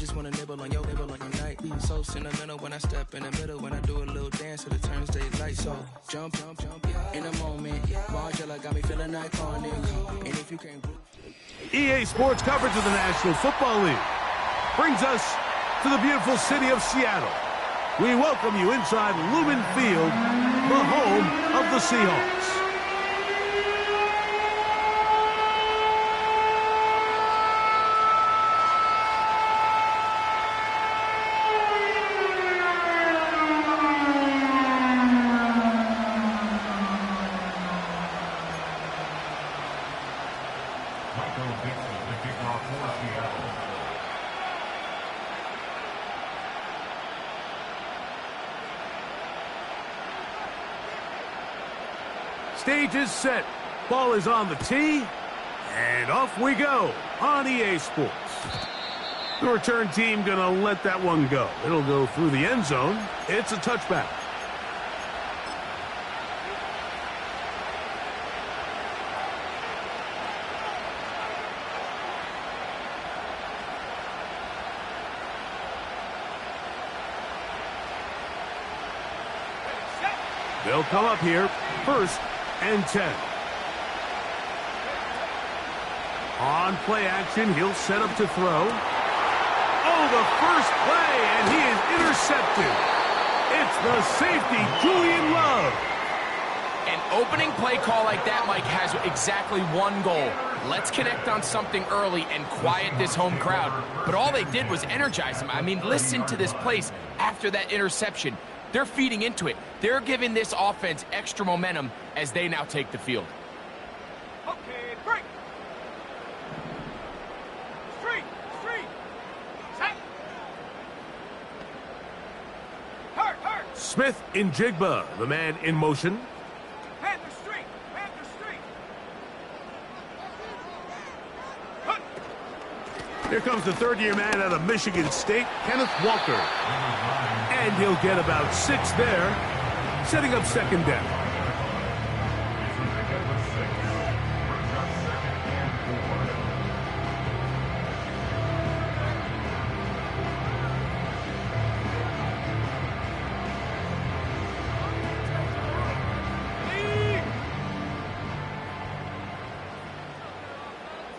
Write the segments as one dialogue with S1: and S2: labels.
S1: just wanna nibble on your night. So sentimental when I step in the middle, when I do a little dance till it turns daylight. So jump, in a moment. Margella got me feeling iconic. And if you can't...
S2: EA Sports coverage of the National Football League brings us to the beautiful city of Seattle. We welcome you inside Lumen Field, the home of the Seahawks. Stage is set. Ball is on the tee. And off we go on EA Sports. The return team going to let that one go. It'll go through the end zone. It's a touchback. They'll come up here, 1st and 10. On play action, he'll set up to throw. Oh, the first play, and he is intercepted. It's the safety, Julian Love.
S3: An opening play call like that, Mike, has exactly one goal. Let's connect on something early and quiet this home crowd. But all they did was energize him. I mean, listen to this place after that interception. They're feeding into it. They're giving this offense extra momentum as they now take the field.
S4: Okay, break. Street. Set. Hurt.
S2: Smith in Jigba, the man in motion.
S4: Panther Street.
S2: Here comes the third-year man out of Michigan State, Kenneth Walker. And he'll get about 6 there, setting up 2nd down.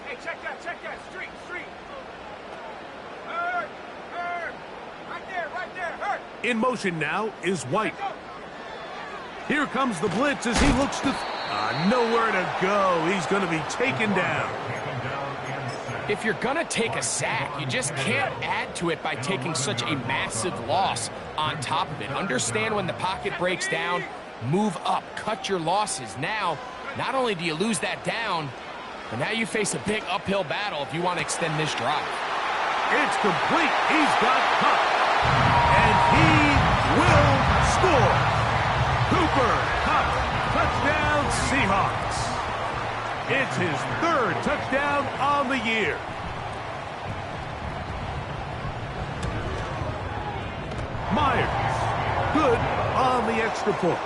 S4: Hey, check that. Street. Hurt. Right there. Hurt.
S2: In motion now is White. Here comes the blitz as he looks to... nowhere to go. He's going to be taken down.
S3: If you're going to take a sack, you just can't add to it by taking such a massive loss on top of it. Understand when the pocket breaks down, move up, cut your losses. Now, not only do you lose that down, but now you face a big uphill battle if you want to extend this drive.
S2: It's complete. He's got Cup. And he will score. Cooper Kupp, touchdown Seahawks. It's his 3rd touchdown on the year. Myers, good on the extra point.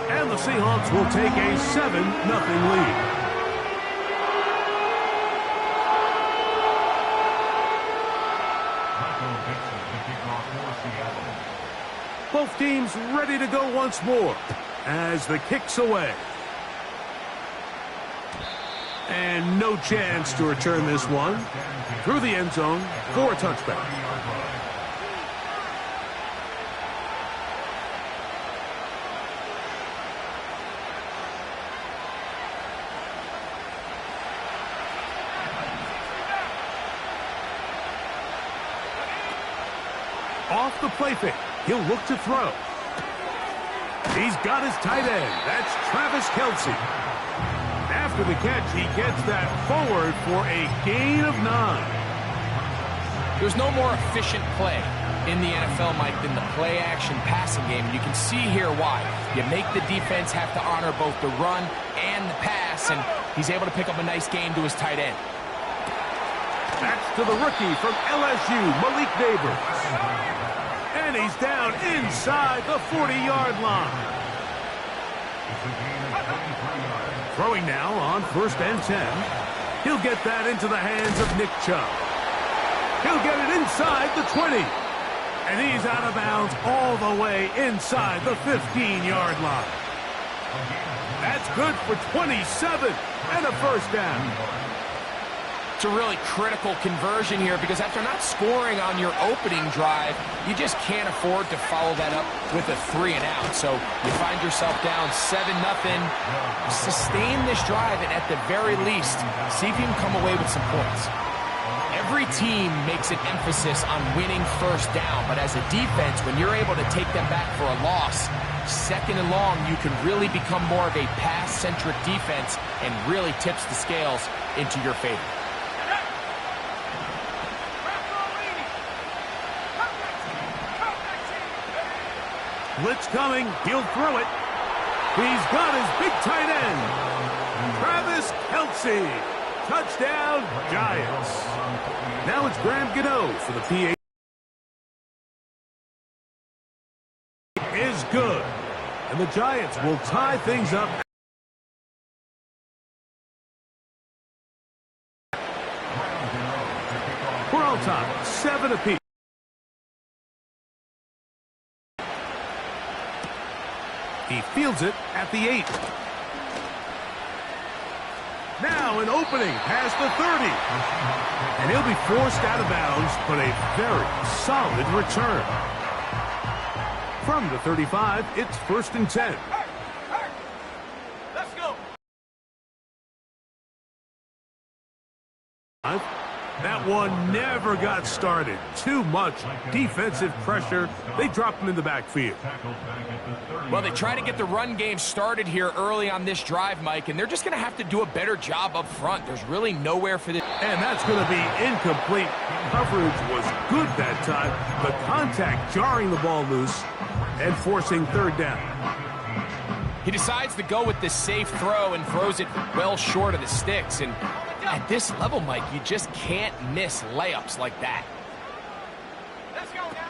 S2: And the Seahawks will take a 7-0 lead. Both teams ready to go once more as the kick's away. And no chance to return this one. Through the end zone for a touchback. Off the play fake. He'll look to throw. He's got his tight end. That's Travis Kelce. After the catch, he gets that forward for a gain of 9.
S3: There's no more efficient play in the NFL, Mike, than the play-action passing game. And you can see here why. You make the defense have to honor both the run and the pass, and he's able to pick up a nice gain to his tight end.
S2: That's to the rookie from LSU, Malik Neighbors. And he's down inside the 40-yard line. Throwing now on 1st and 10. He'll get that into the hands of Nick Chubb. He'll get it inside the 20. And he's out of bounds all the way inside the 15-yard line. That's good for 27 and a first down.
S3: It's a really critical conversion here because after not scoring on your opening drive, you just can't afford to follow that up with a 3 and out. So you find yourself down 7-0. Sustain this drive and at the very least, see if you can come away with some points. Every team makes an emphasis on winning first down, but as a defense, when you're able to take them back for a loss, second and long, you can really become more of a pass-centric defense and really tips the scales into your favor.
S2: Blitz coming. He'll throw it. He's got his big tight end. Travis Kelce. Touchdown, Giants. Now it's Graham Gano for the PA. Is good. And the Giants will tie things up. We're on top, 7 apiece. He fields it at the 8. Now an opening past the 30. And he'll be forced out of bounds, but a very solid return. From the 35, it's 1st and 10.
S4: Let's go.
S2: That one never got started. Too much defensive pressure. They dropped him in the backfield.
S3: Well, they try to get the run game started here early on this drive, Mike, and they're just going to have to do a better job up front. There's really nowhere for this.
S2: And that's going to be incomplete. Coverage was good that time. The contact jarring the ball loose and forcing 3rd down.
S3: He decides to go with this safe throw and throws it well short of the sticks. And at this level, Mike, you just can't miss layups like that.
S4: Let's go now.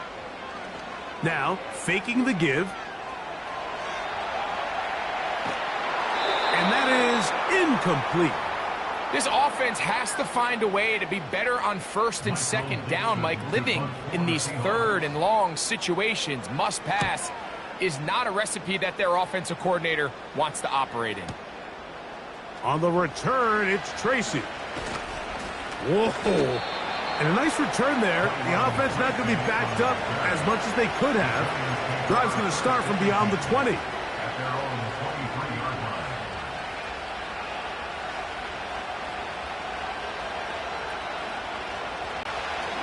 S2: Now, faking the give. And that is incomplete.
S3: This offense has to find a way to be better on 1st and 2nd down, Mike. Living in these 3rd and long situations, must pass, is not a recipe that their offensive coordinator wants to operate in.
S2: On the return, it's Tracy. Whoa. And a nice return there. The offense not going to be backed up as much as they could have. Drive's going to start from beyond the 20.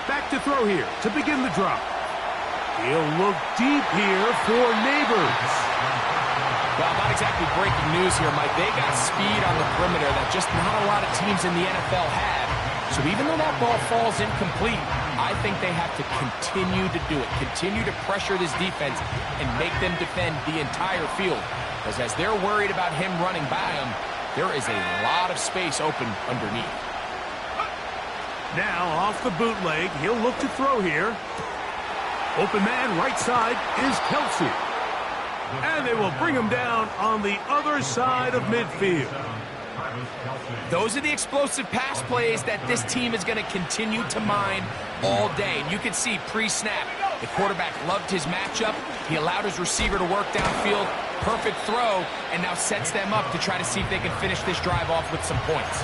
S2: Back to throw here to begin the drop. He'll look deep here for Neighbors.
S3: Well, not exactly breaking news here, Mike. They got speed on the perimeter that just not a lot of teams in the NFL have. So even though that ball falls incomplete, I think they have to continue to do it. Continue to pressure this defense and make them defend the entire field. Because as they're worried about him running by them, there is a lot of space open underneath.
S2: Now off the bootleg, he'll look to throw here. Open man right side is Kelce. And they will bring him down on the other side of midfield.
S3: Those are the explosive pass plays that this team is going to continue to mine all day. And you can see pre-snap, the quarterback loved his matchup. He allowed his receiver to work downfield. Perfect throw, and now sets them up to try to see if they can finish this drive off with some points.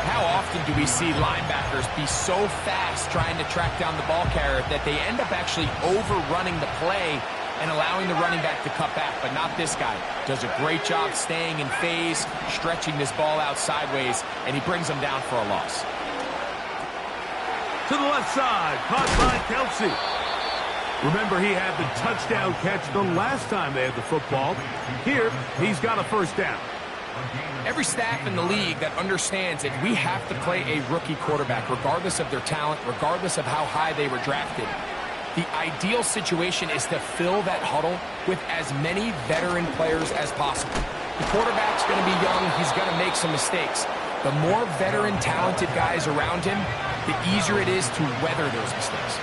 S3: How often do we see linebackers be so fast trying to track down the ball carrier that they end up actually overrunning the play and allowing the running back to cut back? But not this guy. Does a great job staying in phase, stretching this ball out sideways, and he brings them down for a loss.
S2: To the left side, caught by Kelce. Remember, he had the touchdown catch the last time they had the football. Here, he's got a first down.
S3: Every staff in the league that understands that we have to play a rookie quarterback, regardless of their talent, regardless of how high they were drafted. The ideal situation is to fill that huddle with as many veteran players as possible. The quarterback's going to be young. He's going to make some mistakes. The more veteran, talented guys around him, the easier it is to weather those mistakes.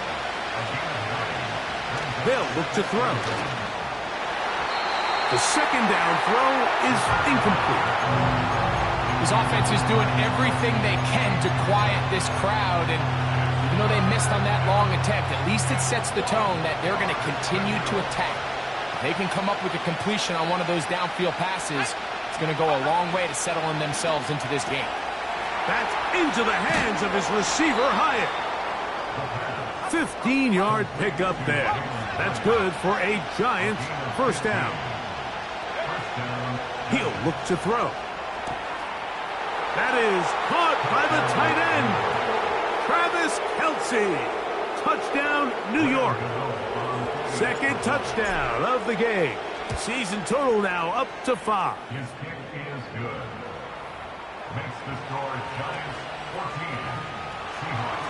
S2: They'll look to throw. The second down throw is incomplete.
S3: This offense is doing everything they can to quiet this crowd, and You know, they missed on that long attempt. At least it sets the tone that they're going to continue to attack. If they can come up with a completion on one of those downfield passes, it's going to go a long way to settling themselves into this game.
S2: That's into the hands of his receiver, Hyatt. 15-yard pickup there. That's good for a Giants first down. He'll look to throw. That is caught by the tight end, Travis Kelce. Touchdown, New York. Second touchdown of the game. Season total now up to 5.
S5: His kick is good. Makes the score Giants 14, Seahawks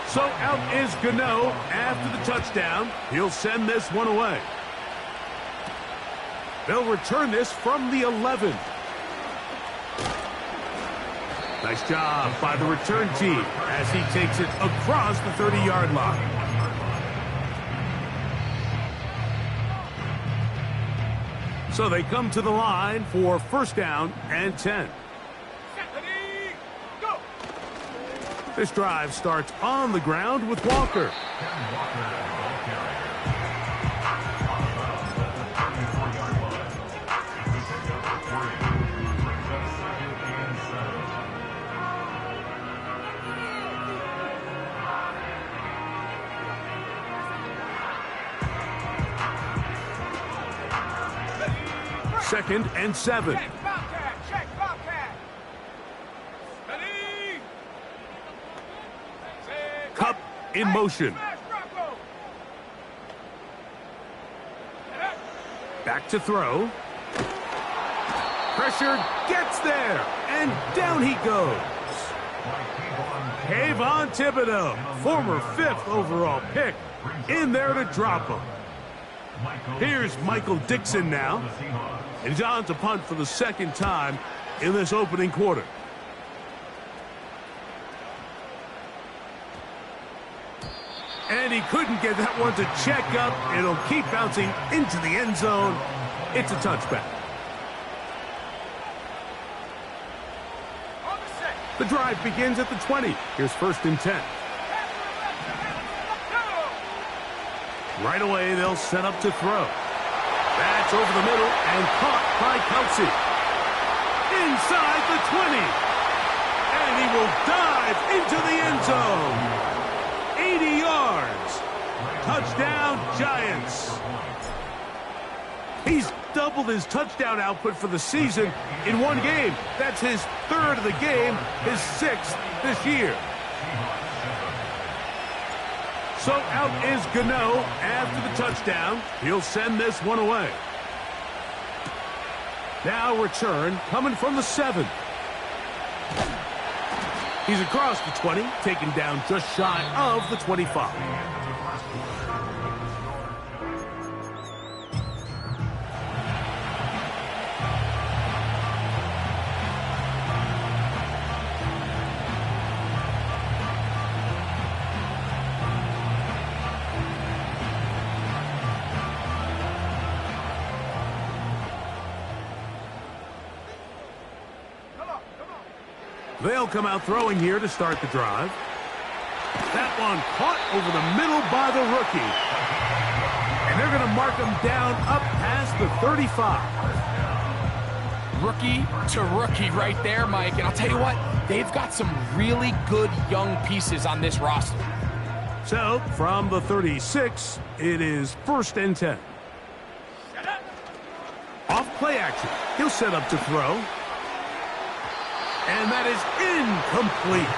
S5: 7.
S2: So out is Gano after the touchdown. He'll send this one away. They'll return this from the 11. Nice job by the return team as he takes it across the 30-yard line. So they come to the line for first down and 10. This drive starts on the ground with Walker. Second and 7.
S4: Check Bobcat. Ready.
S2: Cup in motion. Back to throw. Pressure gets there, and down he goes. Kayvon Thibodeau, former 5th overall pick, in there to drop him. Here's Michael Dixon now. And he's on to punt for the second time in this opening quarter. And he couldn't get that one to check up. It'll keep bouncing into the end zone. It's a touchback. The drive begins at the 20. Here's first and 10. Right away, they'll set up to throw. That's over the middle and caught by Kelce. Inside the 20. And he will dive into the end zone. 80 yards. Touchdown, Giants. He's doubled his touchdown output for the season in one game. That's his 3rd of the game, his 6th this year. So out is Gano after the touchdown. He'll send this one away. Now return coming from the 7. He's across the 20, taken down just shy of the 25. They'll come out throwing here to start the drive. That one caught over the middle by the rookie. And they're going to mark him down up past the 35.
S3: Rookie to rookie right there, Mike. And I'll tell you what, they've got some really good young pieces on this roster.
S2: So, from the 36, it is first and 10. Off play action. He'll set up to throw. And that is incomplete.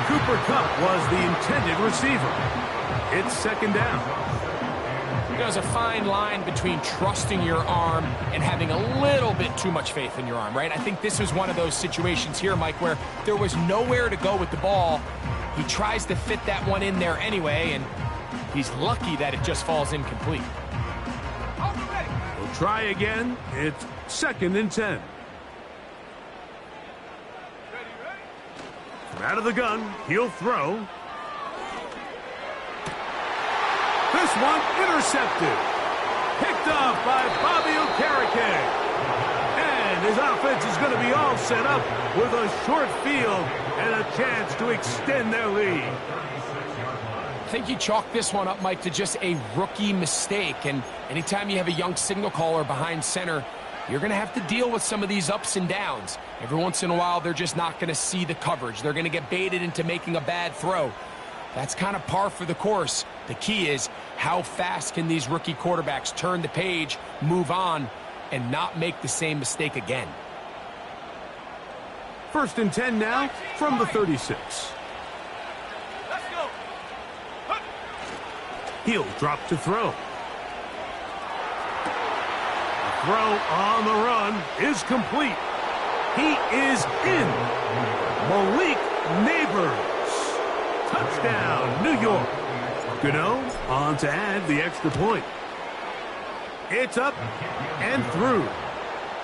S2: Cooper Kupp was the intended receiver. It's second down.
S3: There's a fine line between trusting your arm and having a little bit too much faith in your arm, right? I think this was one of those situations here, Mike, where there was nowhere to go with the ball. He tries to fit that one in there anyway, and he's lucky that it just falls incomplete.
S2: We'll try again. It's second and 10. Out of the gun, he'll throw. This one intercepted. Picked off by Bobby Okereke. And is out offense is going to be all set up with a short field and a chance to extend their lead.
S3: I think you chalk this one up, Mike, to just a rookie mistake. And anytime you have a young signal caller behind center, you're going to have to deal with some of these ups and downs. Every once in a while, they're just not going to see the coverage. They're going to get baited into making a bad throw. That's kind of par for the course. The key is how fast can these rookie quarterbacks turn the page, move on, and not make the same mistake again.
S2: 1st and 10 now from the 36.
S4: Let's go.
S2: He'll drop to throw. The throw on the run is complete. He is in. Malik Neighbors. Touchdown, New York. Gano on to add the extra point. It's up and through.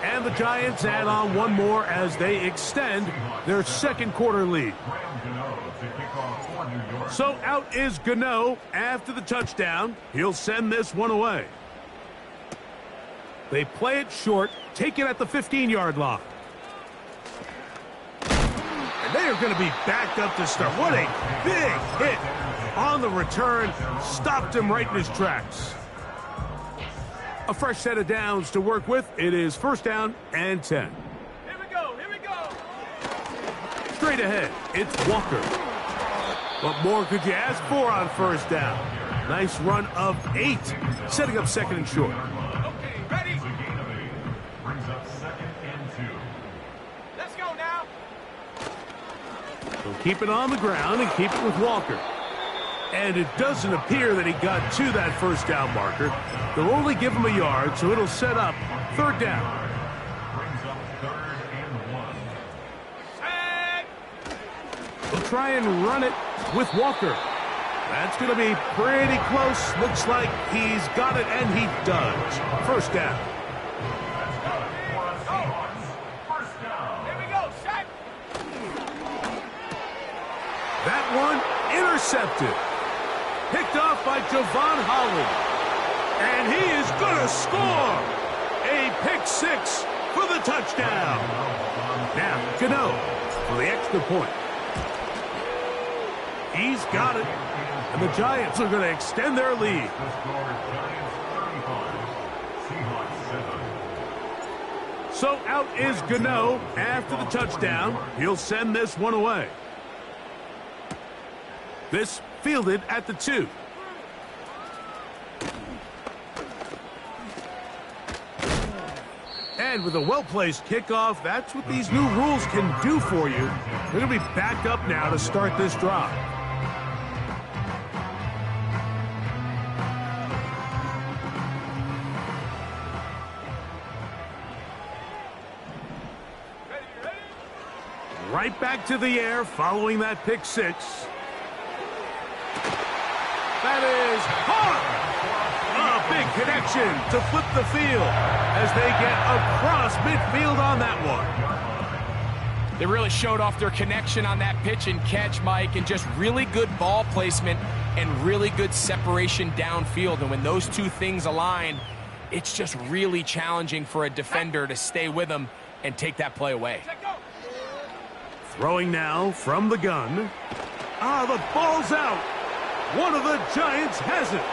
S2: And the Giants add on one more as they extend their 2nd quarter lead. So out is Gano after the touchdown. He'll send this one away. They play it short, take it at the 15-yard line. And they are going to be backed up to start. What a big hit on the return. Stopped him right in his tracks. A fresh set of downs to work with. It is 1st down and 10.
S4: Here we go. Here we go.
S2: Straight ahead, it's Walker. What more could you ask for on 1st down? Nice run of 8, setting up 2nd and short.
S4: Okay, ready?
S5: Brings up 2nd and 2.
S4: Let's go now.
S2: They'll keep it on the ground and keep it with Walker. And it doesn't appear that he got to that 1st down marker. They'll only give him a yard, so it'll set up 3rd down.
S5: Brings up 3rd and 1.
S4: Set.
S2: They'll try and run it with Walker. That's going to be pretty close. Looks like he's got it, and he does. 1st down.
S5: First down.
S4: Here we go. Set.
S2: That one intercepted. Picked off by Javon Holland. And he is going to score. A pick 6 for the touchdown. Now, Gano for the extra point. He's got it. And the Giants are going to extend their lead.
S5: The score is Giants 35, Seahawks 7.
S2: So out is Gano after the touchdown. He'll send this one away. This fielded at the 2. And with a well-placed kickoff, that's what these new rules can do for you. They're going to be back up now to start this drive. Right back to the air following that pick 6. That is hard. A big connection to flip the field as they get across midfield on that one.
S3: They really showed off their connection on that pitch and catch, Mike, and just really good ball placement and really good separation downfield. And when those two things align, it's just really challenging for a defender to stay with them and take that play away.
S2: Throwing now from the gun. The ball's out. One of the Giants has it.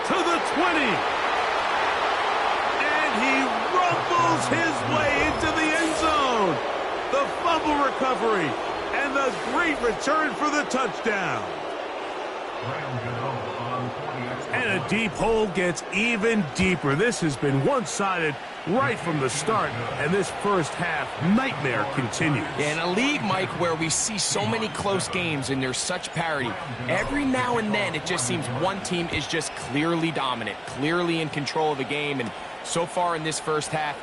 S2: To the 20. And he rumbles his way into the end zone. The fumble recovery. And the great return for the touchdown. And a deep hole gets even deeper. This has been one-sided right from the start, and this first half nightmare continues.
S3: In a league, Mike, where we see so many close games and there's such parity, every now and then it just seems one team is just clearly dominant, clearly in control of the game, and so far in this first half,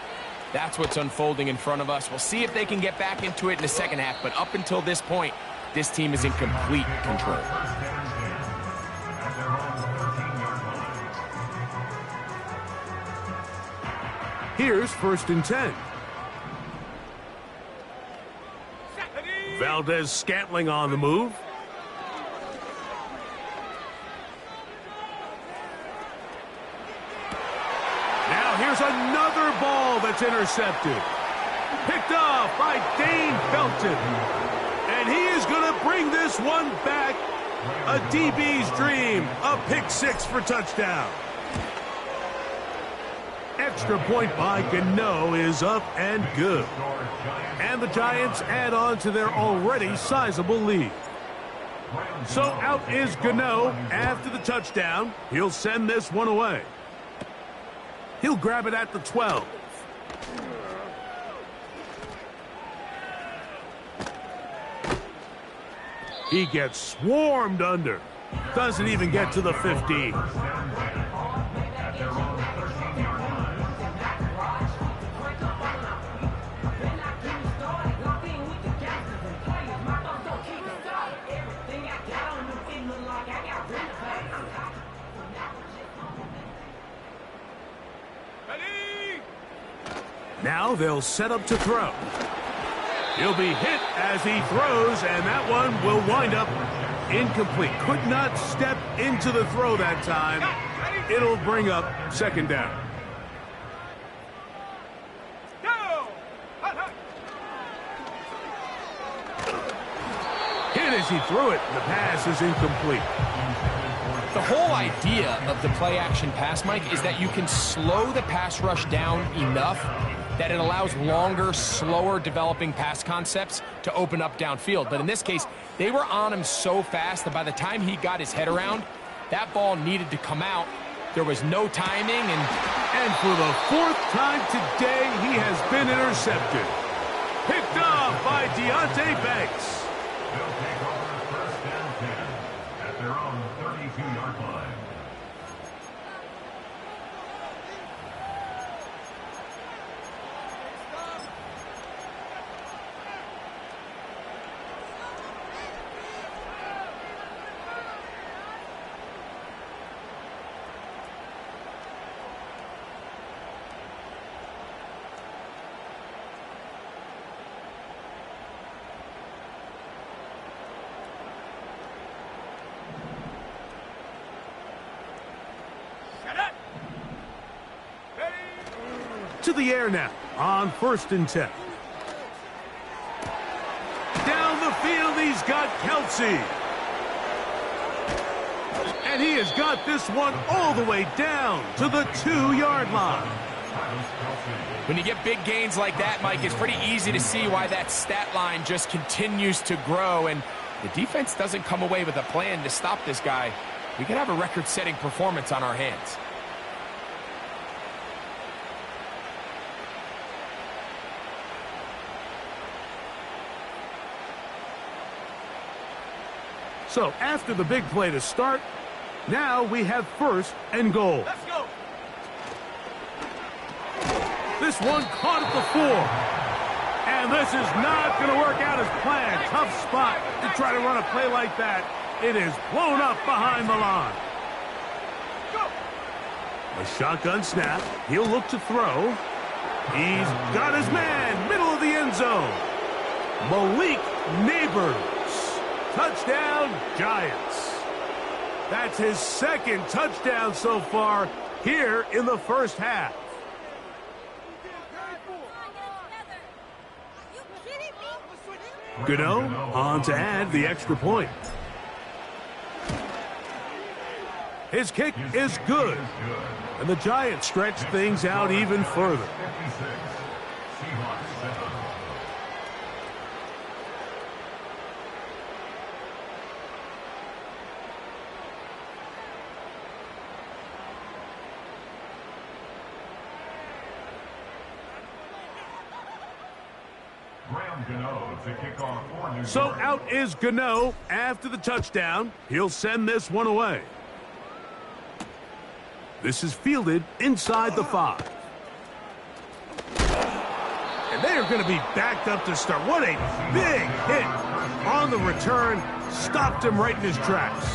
S3: that's what's unfolding in front of us. We'll see if they can get back into it in the second half, but up until this point, this team is in complete control.
S2: Here's 1st and 10. Valdez-Scantling on the move. Now here's another ball that's intercepted. Picked off by Dane Belton. And he is going to bring this one back. A DB's dream. A pick six for touchdown. Extra point by Gano is up and good. And the Giants add on to their already sizable lead. So out is Gano after the touchdown. He'll send this one away. He'll grab it at the 12. He gets swarmed under. Doesn't even get to the 15. Now they'll set up to throw. He'll be hit as he throws, and that one will wind up incomplete. Could not step into the throw that time. It'll bring up second down. Hit as he threw it. The pass is incomplete.
S3: The whole idea of the play-action pass, Mike, is that you can slow the pass rush down enough that it allows longer, slower developing pass concepts to open up downfield. But in this case, they were on him so fast that by the time he got his head around, that ball needed to come out. There was no timing,
S2: and for the fourth time today, he has been intercepted. Picked off by Deontay Banks.
S5: They'll take over first and 10 at their own 32-yard line.
S2: To the air now on 1st and 10. Down the field, he's got Kelsey. And he has got this one all the way down to the 2-yard line.
S3: When you get big gains like that, Mike, it's pretty easy to see why that stat line just continues to grow. And the defense doesn't come away with a plan to stop this guy. We could have a record-setting performance on our hands.
S2: So after the big play to start, now we have 1st and goal.
S4: Let's go.
S2: This one caught at the 4. And this is not going to work out as planned. Tough spot to try to run a play like that. It is blown up behind the line. A shotgun snap. He'll look to throw. He's got his man, middle of the end zone. Malik Neighbors. Touchdown, Giants. That's his 2nd touchdown so far here in the first half. Gano on to add the extra point. His kick is good. And the Giants stretch things out even further. So out is Gano after the touchdown. He'll send this one away. This is fielded inside the 5. And they are going to be backed up to start. What a big hit on the return. Stopped him right in his tracks.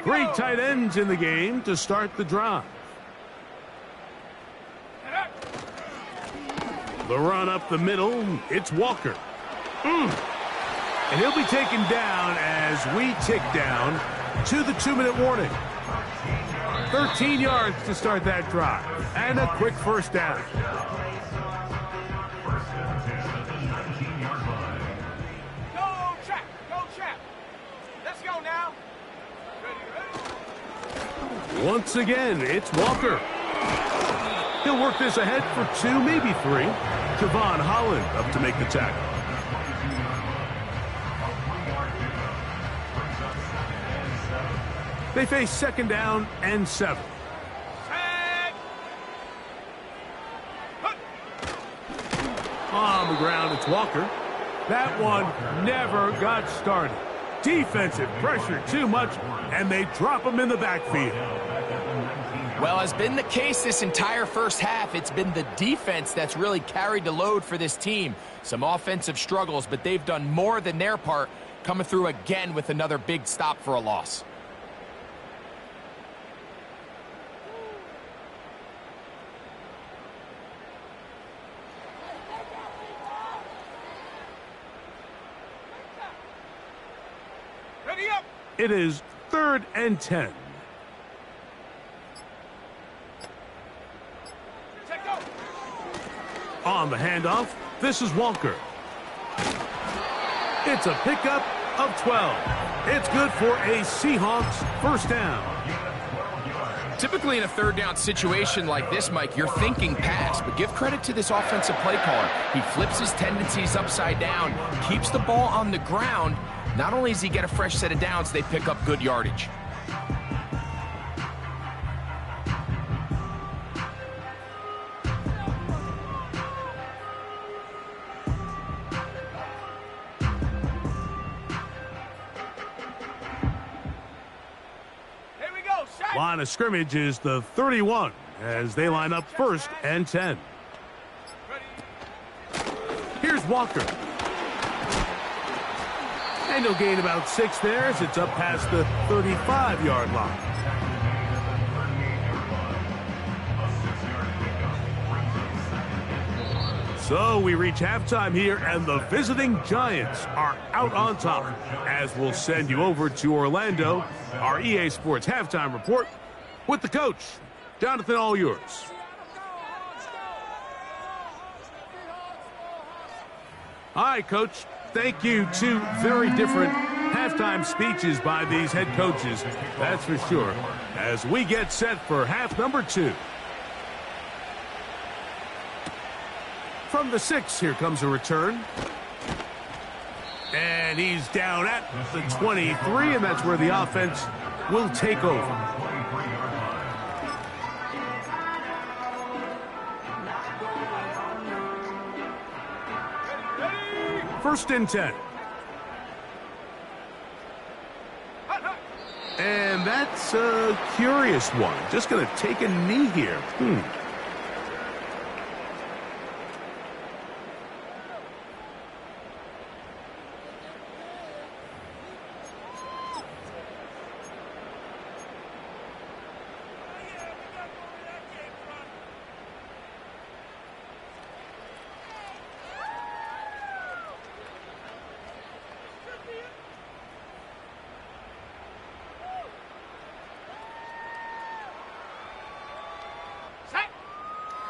S2: Three tight ends in the game to start the drive. The run up the middle, it's Walker. And he'll be taken down as we tick down to the 2-minute warning. 13 yards to start that drive, and a quick first down.
S4: Go, Chap! Go, Chap! Let's go now! Ready?
S2: Once again, it's Walker. He'll work this ahead for 2, maybe 3. Javon Holland up to make the tackle. They face 2nd down and 7. On the ground, it's Walker. That one never got started. Defensive pressure too much, and they drop him in the backfield.
S3: Well, has been the case this entire first half. It's been the defense that's really carried the load for this team. Some offensive struggles, but they've done more than their part, coming through again with another big stop for a loss.
S4: Ready up!
S2: It is 3rd and 10.
S4: Check go!
S2: On the handoff, this is Walker. It's a pickup of 12. It's good for a Seahawks first down.
S3: Typically in a 3rd down situation like this, Mike, you're thinking pass, but give credit to this offensive play caller. He flips his tendencies upside down, keeps the ball on the ground. Not only does he get a fresh set of downs, they pick up good yardage.
S4: Here we go, Shaq!
S2: Line of scrimmage is the 31 as they line up 1st and 10.
S4: Ready?
S2: Here's Walker. And he'll gain about 6 there as it's up past the 35-yard line. So we reach halftime here, and the visiting Giants are out on top. As we'll send you over to Orlando, our EA Sports halftime report with the coach. Jonathan, all yours. All right, Coach. Thank you. 2 very different halftime speeches by these head coaches, that's for sure, as we get set for half number 2. From the 6, here comes a return. And he's down at the 23, and that's where the offense will take over. First and 10. And that's a curious one. Just going to take a knee here.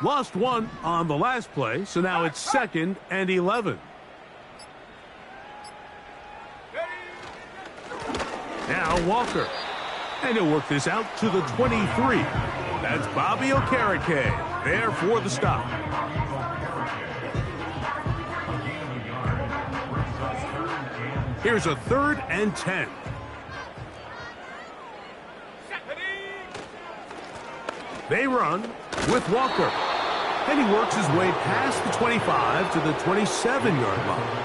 S2: Lost 1 on the last play, so now it's 2nd and 11. Now Walker. And he'll work this out to the 23. That's Bobby Okereke there for the stop. Here's a 3rd and 10. They run with Walker. And he works his way past the 25 to the 27-yard line.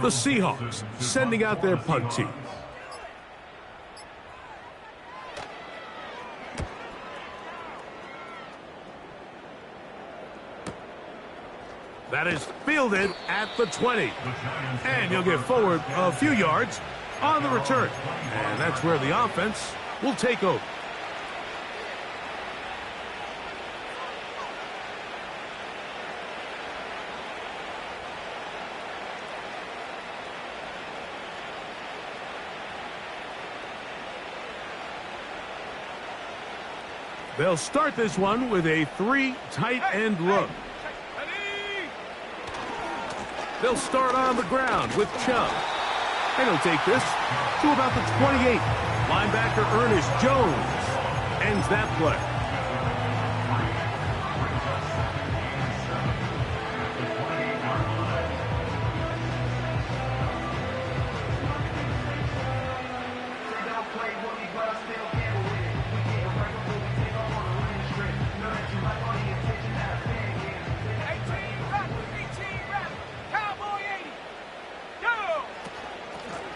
S2: The Seahawks sending out their punt team. That is fielded at the 20. And he'll get forward a few yards on the return. And that's where the offense will take over. They'll start this one with a 3 tight end look. They'll start on the ground with Chubb. And he'll take this to about the 28. Linebacker Ernest Jones ends that play.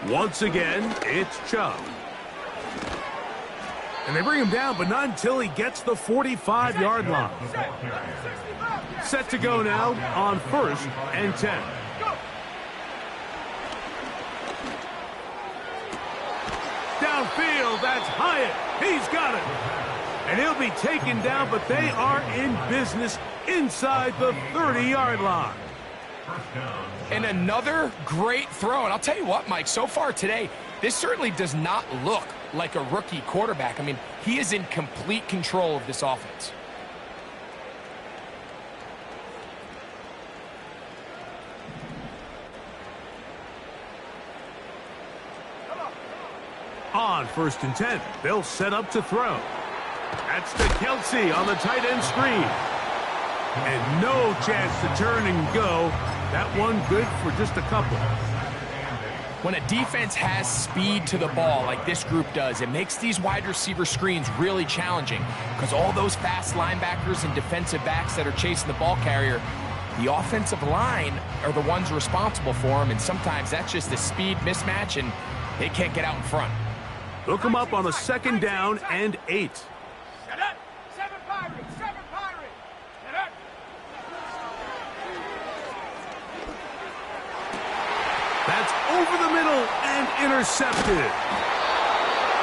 S2: Once again, it's Chubb. And they bring him down, but not until he gets the 45-yard line. Set to go now on 1st and 10. Downfield, that's Hyatt. He's got it. And he'll be taken down, but they are in business inside the 30-yard line.
S3: And another great throw. And I'll tell you what, Mike, so far today, this certainly does not look like a rookie quarterback. I mean, he is in complete control of this offense.
S2: On 1st and 10, they'll set up to throw. That's to Kelsey on the tight end screen. And no chance to turn and go. That one good for just a couple.
S3: When a defense has speed to the ball like this group does, it makes these wide receiver screens really challenging because all those fast linebackers and defensive backs that are chasing the ball carrier, the offensive line are the ones responsible for them, and sometimes that's just a speed mismatch, and they can't get out in front.
S2: Look them up on a 2nd down and 8. That's over the middle and intercepted.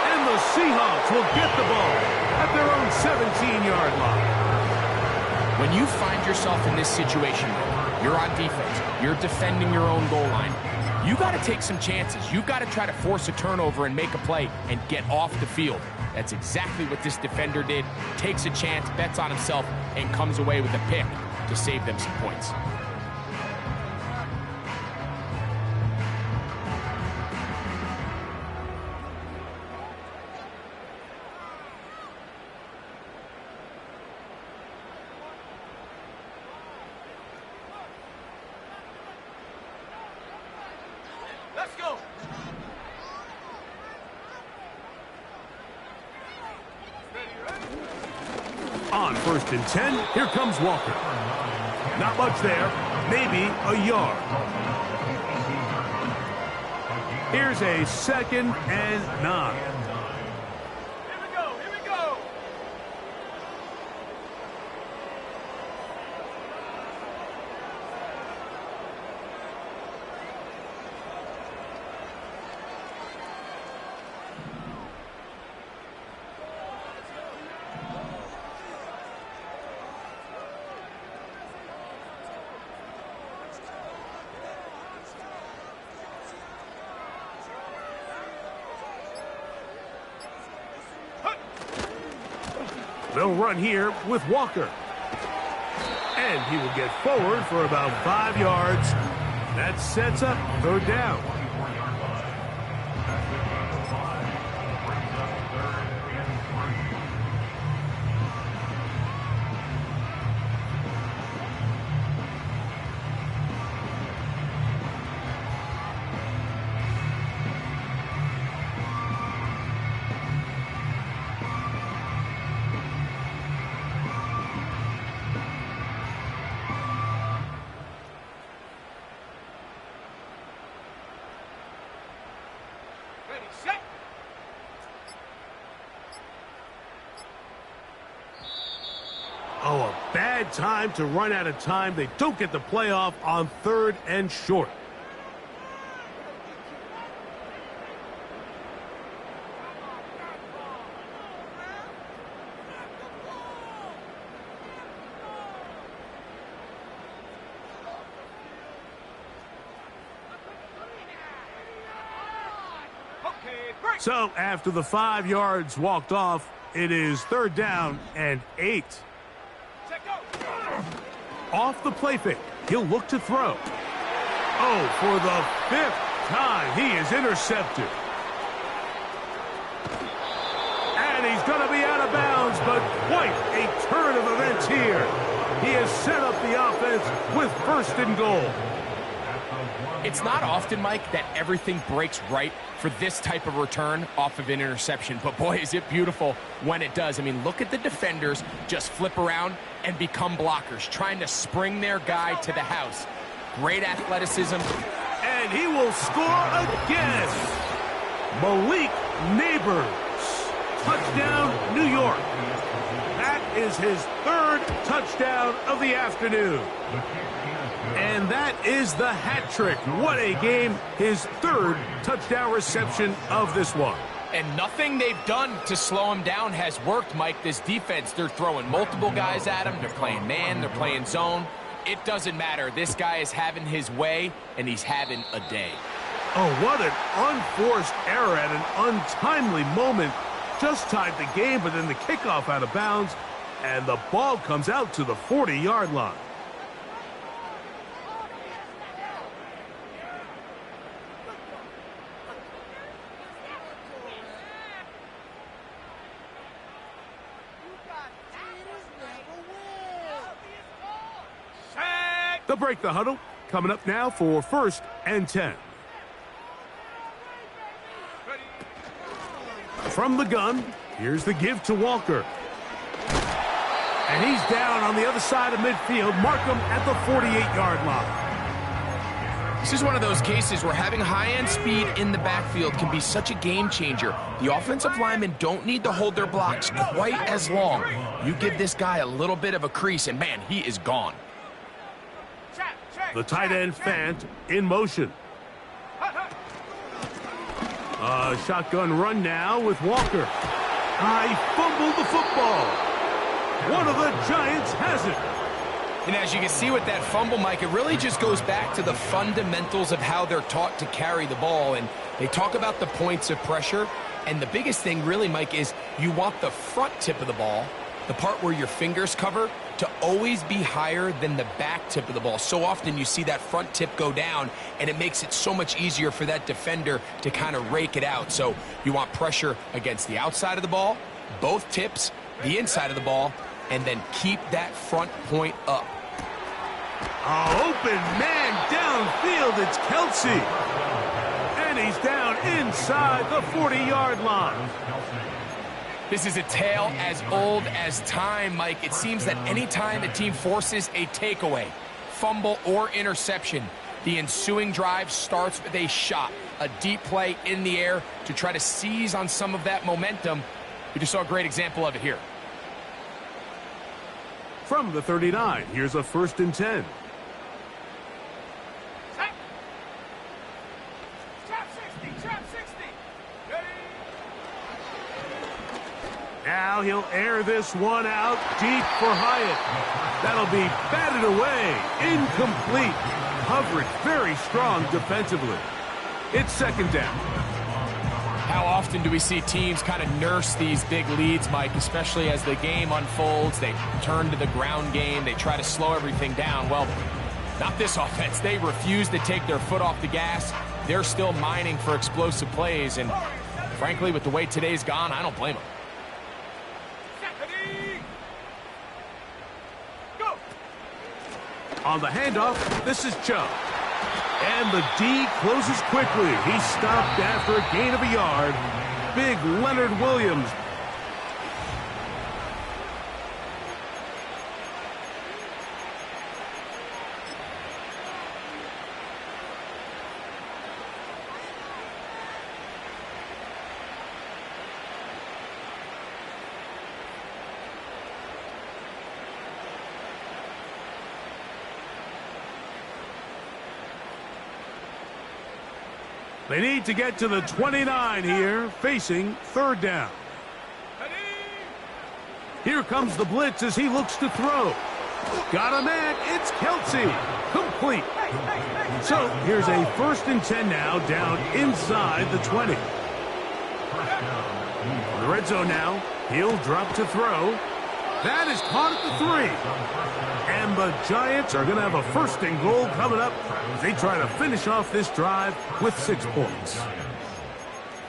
S2: And the Seahawks will get the ball at their own 17-yard line.
S3: When you find yourself in this situation, you're on defense, you're defending your own goal line, you got to take some chances. You got to try to force a turnover and make a play and get off the field. That's exactly what this defender did. Takes a chance, bets on himself, and comes away with a pick to save them some points.
S4: Let's go.
S2: On 1st and 10, here comes Walker. Not much there, maybe a yard. Here's a 2nd and 9.
S4: Here we go. Here we go.
S2: They'll run here with Walker. And he will get forward for about 5 yards. That sets up 3rd down. Oh, a bad time to run out of time. They don't get the playoff on 3rd and short. So after the 5 yards walked off, it is 3rd down and 8. Off the play fake. He'll look to throw. Oh, for the 5th time, he is intercepted. And he's going to be out of bounds, but quite a turn of events here. He has set up the offense with 1st and goal.
S3: It's not often, Mike, that everything breaks right for this type of return off of an interception. But, boy, is it beautiful when it does. I mean, look at the defenders just flip around and become blockers, trying to spring their guy to the house. Great athleticism.
S2: And he will score again. Malik Neighbors. Touchdown, New York. That is his 3rd touchdown of the afternoon. And that is the hat trick. What a game. His 3rd touchdown reception of this one.
S3: And nothing they've done to slow him down has worked, Mike. This defense, they're throwing multiple guys at him. They're playing man. They're playing zone. It doesn't matter. This guy is having his way, and he's having a day.
S2: Oh, what an unforced error at an untimely moment. Just tied the game, but then the kickoff out of bounds, and the ball comes out to the 40-yard line. They'll break the huddle. Coming up now for 1st and 10. From the gun, here's the give to Walker. And he's down on the other side of midfield. Mark him at the 48-yard line.
S3: This is one of those cases where having high-end speed in the backfield can be such a game changer. The offensive linemen don't need to hold their blocks quite as long. You give this guy a little bit of a crease, and, man, he is gone.
S2: The tight end Fant in motion. Shotgun run now with Walker. He fumbled the football. One of the Giants has it.
S3: And as you can see with that fumble, Mike, it really just goes back to the fundamentals of how they're taught to carry the ball. And they talk about the points of pressure. And the biggest thing really, Mike, is you want the front tip of the ball, the part where your fingers cover, to always be higher than the back tip of the ball. So often you see that front tip go down, and it makes it so much easier for that defender to kind of rake it out. So you want pressure against the outside of the ball, both tips, the inside of the ball, and then keep that front point up.
S2: Open man downfield, it's Kelsey. And he's down inside the 40-yard line.
S3: This is a tale as old as time, Mike. It seems that any time the team forces a takeaway, fumble, or interception, the ensuing drive starts with a shot, a deep play in the air to try to seize on some of that momentum. We just saw a great example of it here.
S2: From the 39, here's a 1st and 10. Now he'll air this one out deep for Hyatt. That'll be batted away. Incomplete. Coverage very strong defensively. It's 2nd down.
S3: How often do we see teams kind of nurse these big leads, Mike, especially as the game unfolds? They turn to the ground game. They try to slow everything down. Well, not this offense. They refuse to take their foot off the gas. They're still mining for explosive plays. And frankly, with the way today's gone, I don't blame them.
S2: On the handoff, this is Chubb. And the D closes quickly. He stopped after a gain of a yard. Big Leonard Williams. They need to get to the 29 here, facing third down. Here comes the blitz as he looks to throw. Got a man. It's Kelsey. Complete. So here's a 1st and 10 now, down inside the 20. On the red zone now. He'll drop to throw. That is caught at the 3. And the Giants are going to have a 1st and goal coming up as they try to finish off this drive with 6 points.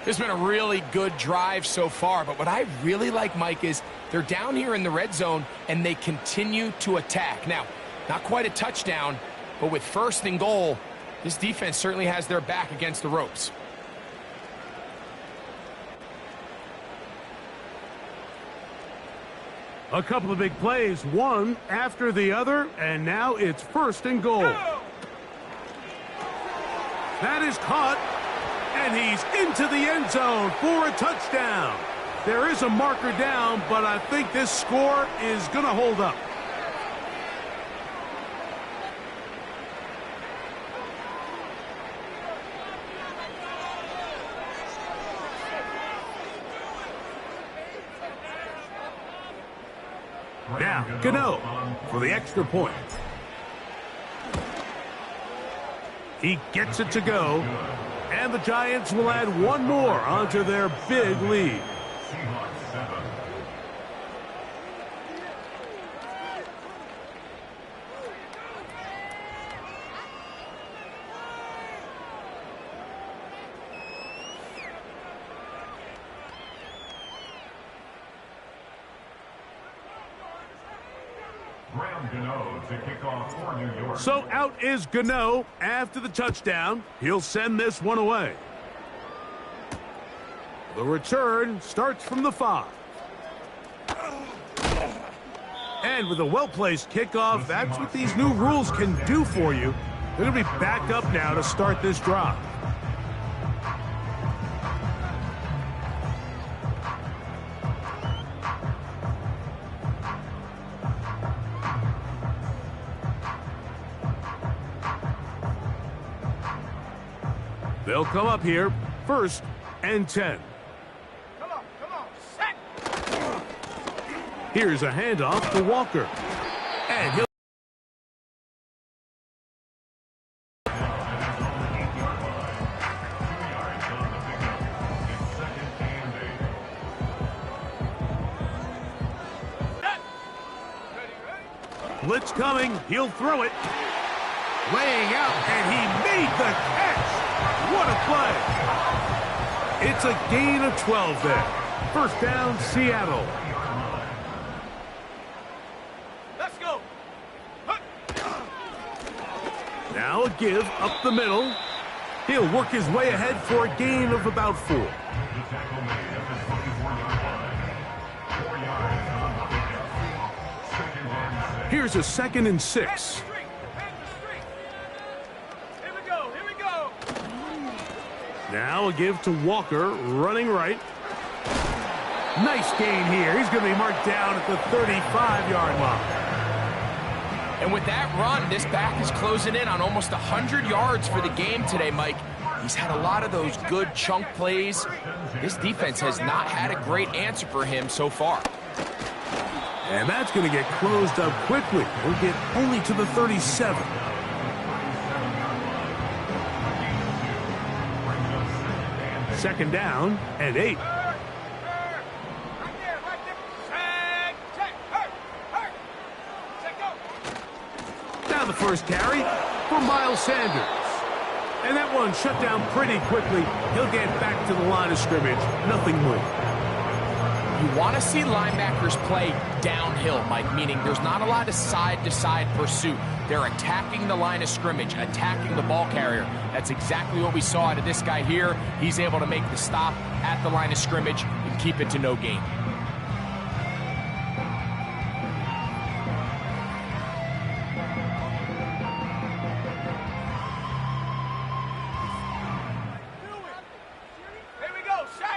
S3: This has been a really good drive so far, but what I really like, Mike, is they're down here in the red zone and they continue to attack. Now, not quite a touchdown, but with 1st and goal, this defense certainly has their back against the ropes.
S2: A couple of big plays, one after the other, and now it's 1st and goal. That is caught, and he's into the end zone for a touchdown. There is a marker down, but I think this score is going to hold up. Now, Gano for the extra point. He gets it to go, and the Giants will add one more onto their big lead. So out is Gano after the touchdown. He'll send this one away. The return starts from the 5. And with a well-placed kickoff, that's what these new rules can do for you. They're going to be backed up now to start this drive. They'll come up here, 1st and 10.
S4: Come on, set!
S2: Here's a handoff to Walker. And he'll... Blitz coming, he'll throw it. Laying out, and he made the catch. What a play! It's a gain of 12 there. 1st down, Seattle.
S4: Let's go!
S2: Now a give up the middle. He'll work his way ahead for a gain of about 4. Here's a 2nd and 6. Now a give to Walker, running right. Nice gain here. He's going to be marked down at the 35-yard line.
S3: And with that run, this back is closing in on almost 100 yards for the game today, Mike. He's had a lot of those good chunk plays. This defense has not had a great answer for him so far.
S2: And that's going to get closed up quickly. We'll get only to the 37. Second down and 8. Now the first carry for Miles Sanders. And that one shut down pretty quickly. He'll get back to the line of scrimmage. Nothing more.
S3: You want to see linebackers play downhill, Mike, meaning there's not a lot of side-to-side pursuit. They're attacking the line of scrimmage, attacking the ball carrier. That's exactly what we saw out of this guy here. He's able to make the stop at the line of scrimmage and keep it to no gain.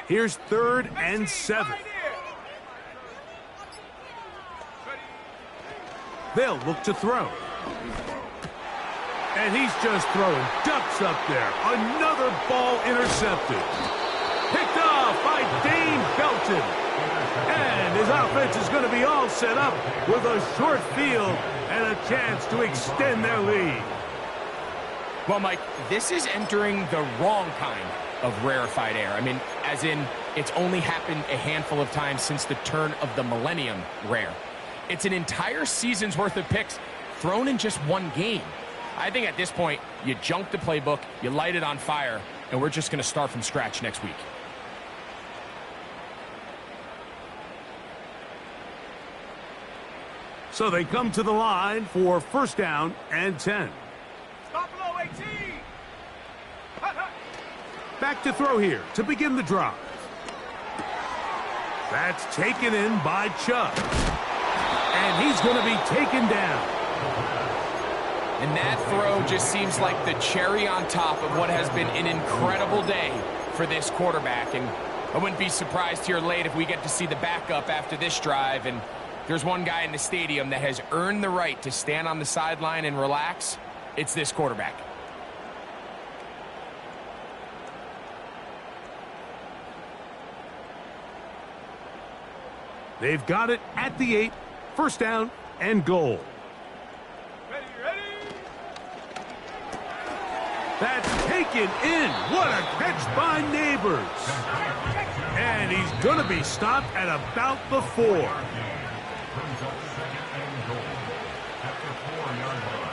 S2: Here's 3rd and 7. They'll look to throw. And he's just throwing ducks up there. Another ball intercepted. Picked off by Dane Belton. And his offense is going to be all set up with a short field and a chance to extend their lead.
S3: Well, Mike, this is entering the wrong kind of rarefied air. I mean, as in, it's only happened a handful of times since the turn of the millennium rare. It's an entire season's worth of picks thrown in just one game. I think at this point, you junk the playbook, you light it on fire, and we're just going to start from scratch next week.
S2: So they come to the line for first down and 10.
S4: Stop below 18.
S2: Back to throw here to begin the drive. That's taken in by Chubb. And he's going to be taken down.
S3: And that throw just seems like the cherry on top of what has been an incredible day for this quarterback. And I wouldn't be surprised here late if we get to see the backup after this drive. And there's one guy in the stadium that has earned the right to stand on the sideline and relax. It's this quarterback.
S2: They've got it at the 8, first down and goal.
S4: Ready, ready.
S2: That's taken in. What a catch by Neighbors. And he's going to be stopped at about the 4.
S5: Brings up second and goal at the 4-yard line.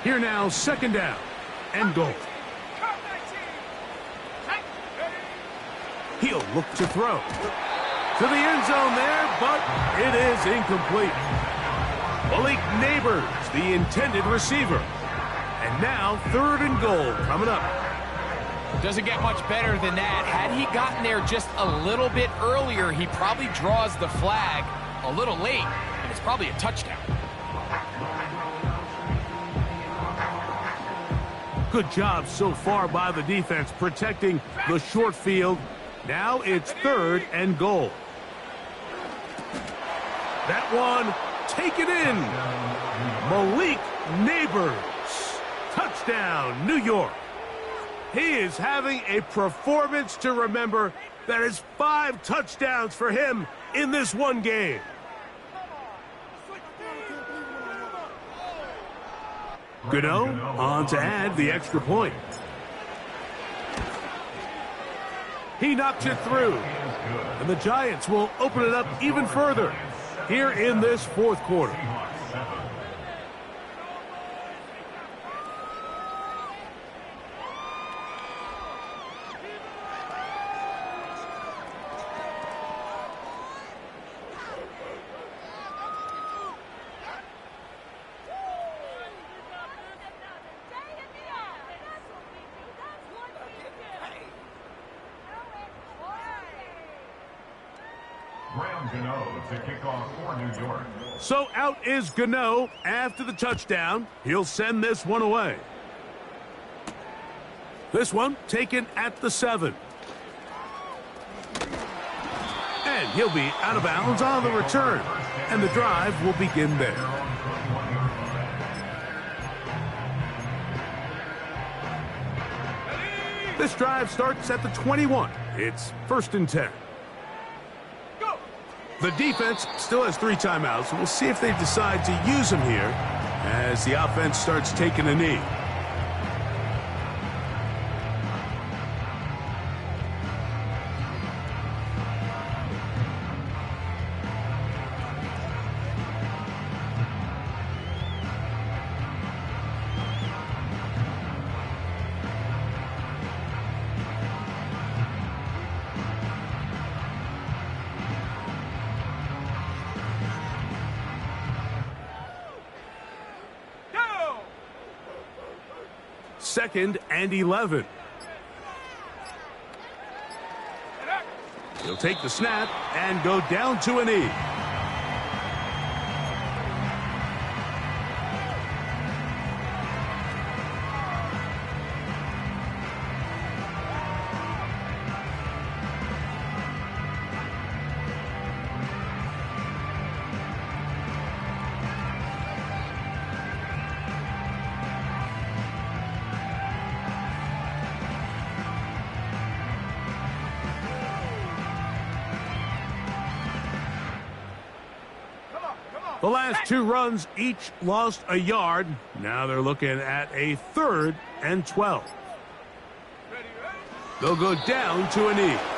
S2: Here now, second down and goal.
S4: Cut 19.
S2: He'll look to throw. To the end zone there, but it is incomplete. Malik Neighbors, the intended receiver. And now third and goal coming up.
S3: Doesn't get much better than that. Had he gotten there just a little bit earlier, he probably draws the flag a little late, and it's probably a touchdown.
S2: Good job so far by the defense protecting the short field. Now it's third and goal. That one taken in. Malik Neighbors. Touchdown, New York. He is having a performance to remember. That is 5 touchdowns for him in this one game. Gano on to add the extra point. He knocks it through. And the Giants will open it up even further here in this fourth quarter.
S5: To kick off for New York.
S2: So out is Gano after the touchdown. He'll send this one away. This one taken at the 7. And he'll be out of bounds on the return. And the drive will begin there. This drive starts at the 21. It's first and 10. The defense still has 3 timeouts, and we'll see if they decide to use them here as the offense starts taking a knee. Second and 11. He'll take the snap and go down to a knee. The last two runs each lost a yard. Now they're looking at a 3rd and 12. They'll go down to a knee.